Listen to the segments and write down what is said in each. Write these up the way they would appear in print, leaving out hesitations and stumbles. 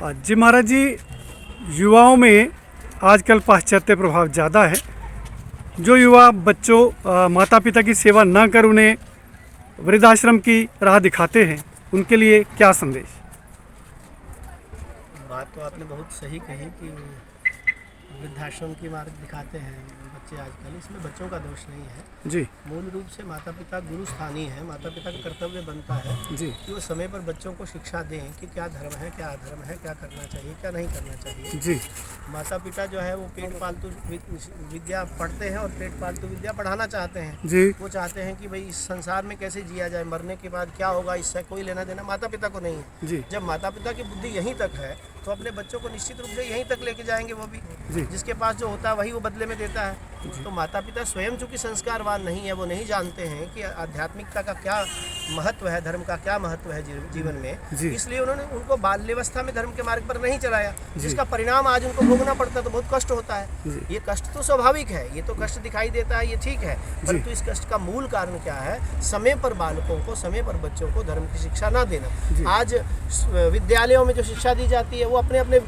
जी महाराज जी, युवाओं में आजकल पाश्चात्य प्रभाव ज़्यादा है। जो युवा बच्चों माता पिता की सेवा न कर उन्हें वृद्धाश्रम की राह दिखाते हैं, उनके लिए क्या संदेश? बात तो आपने बहुत सही कही कि वृद्धाश्रम की मार्ग दिखाते हैं बच्चे आजकल। इसमें बच्चों का दोष नहीं है जी मूल रूप से माता पिता गुरु स्थानीय है। माता पिता का कर्तव्य बनता है जी कि वो समय पर बच्चों को शिक्षा दें कि क्या धर्म है, क्या अधर्म है, क्या करना चाहिए, क्या नहीं करना चाहिए। जी माता पिता जो है वो पेट पालतू विद्या पढ़ते हैं और पेट पालतू विद्या पढ़ाना चाहते हैं। जी वो चाहते हैं कि भाई इस संसार में कैसे जिया जाए, मरने के बाद क्या होगा, इससे कोई लेना देना माता पिता को नहीं है। जी जब माता पिता की बुद्धि यहीं तक है तो अपने बच्चों को निश्चित रूप से यहीं तक लेके जाएंगे। वो जी। भी जिसके पास जो होता है वही वो बदले में देता है। तो माता पिता स्वयं चूंकि संस्कारवान नहीं है, वो नहीं जानते हैं कि आध्यात्मिकता का क्या महत्व है, धर्म का क्या महत्व है जीवन में। जी। इसलिए उन्होंने उनको बाल्यावस्था में धर्म के मार्ग पर नहीं चलाया, जिसका परिणाम आज उनको भोगना पड़ता है। तो बहुत कष्ट होता है। ये कष्ट तो स्वाभाविक है, ये तो कष्ट दिखाई देता है, ये ठीक है, परंतु इस कष्ट का मूल कारण क्या है? समय पर बालकों को, समय पर बच्चों को धर्म की शिक्षा ना देना। आज विद्यालयों में जो शिक्षा दी जाती है वो अपने अपने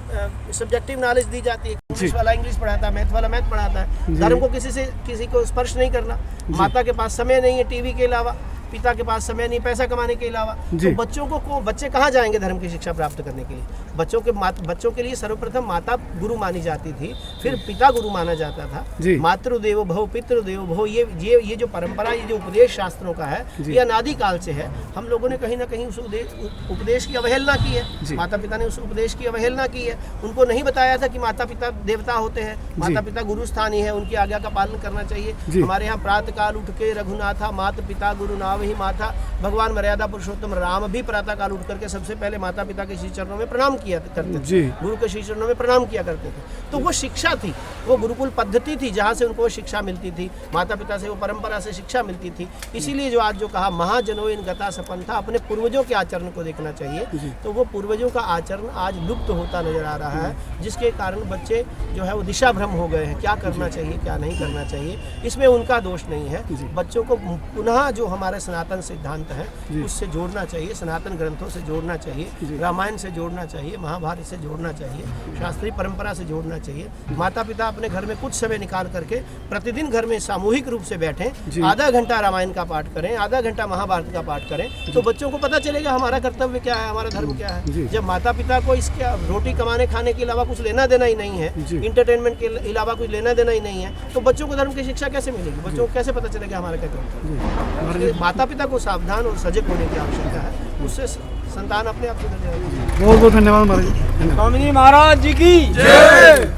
सब्जेक्टिव नॉलेज दी जाती है। इंग्लिश वाला इंग्लिश पढ़ाता है, मैथ वाला मैथ पढ़ाता है। धर्म को किसी को स्पर्श नहीं करना। माता के पास समय नहीं है टीवी के अलावा, पिता के पास समय नहीं पैसा कमाने के अलावा। तो बच्चे कहाँ जाएंगे धर्म की शिक्षा प्राप्त करने के लिए? बच्चों के लिए सर्वप्रथम माता गुरु मानी जाती थी, फिर पिता गुरु माना जाता था। मातृदेवो भव पितृदेवो भव, ये जो परंपरा, ये जो उपदेश शास्त्रों का है, ये अनादि काल से है। हम लोगों ने कहीं ना कहीं उस उपदेश की अवहेलना की है। माता पिता ने उस उपदेश की अवहेलना की है। उनको नहीं बताया था कि माता पिता देवता होते हैं, माता पिता गुरु स्थानीय है, उनकी आज्ञा का पालन करना चाहिए। हमारे यहाँ प्रातः काल उठ के रघुनाथा माता पिता गुरु नाव ही माता, भगवान मर्यादा पुरुषोत्तम राम भी प्रातः काल उठ करके सबसे पहले माता पिता के श्री चरणों में प्रणाम किया करते थे, गुरु के श्री चरणों में प्रणाम किया करते थे। तो वो शिक्षा थी, वो गुरुकुल पद्धति थी, जहाँ से उनको शिक्षा मिलती थी, माता पिता से वो परंपरा से शिक्षा मिलती थी। इसीलिए जो आज जो कहा महाजनो इन गता सपंथा, अपने पूर्वजों के आचरण को देखना चाहिए। तो वो पूर्वजों का आचरण आज लुप्त होता नजर आ रहा है, जिसके कारण बच्चे जो है वो दिशा भ्रम हो गए हैं, क्या करना चाहिए, क्या नहीं करना चाहिए। इसमें उनका दोष नहीं है। बच्चों को पुनः जो हमारे सनातन सिद्धांत है उससे जोड़ना चाहिए, सनातन ग्रंथों से जोड़ना चाहिए, रामायण से जोड़ना चाहिए, महाभारत से जोड़ना चाहिए, शास्त्रीय परंपरा से जोड़ना चाहिए। माता पिता अपने घर में कुछ समय निकाल करके प्रतिदिन घर में सामूहिक रूप से बैठें, आधा घंटा रामायण का पाठ करें, आधा घंटा महाभारत का पाठ करें, तो बच्चों को पता चलेगा हमारा कर्तव्य क्या है, हमारा धर्म क्या है। जब माता पिता को इसके रोटी कमाने खाने के अलावा कुछ लेना देना ही नहीं है, इंटरटेनमेंट के अलावा कुछ लेना देना ही नहीं है, तो बच्चों को धर्म की शिक्षा कैसे मिलेगी? बच्चों को कैसे पता चलेगा हमारा क्या कर्तव्य है? माता पिता को सावधान और सजग होने की आवश्यकता है, उससे संतान अपने आप सुधर जाएगी। बहुत बहुत धन्यवाद महाराज जी। स्वामी जी महाराज जी की जय।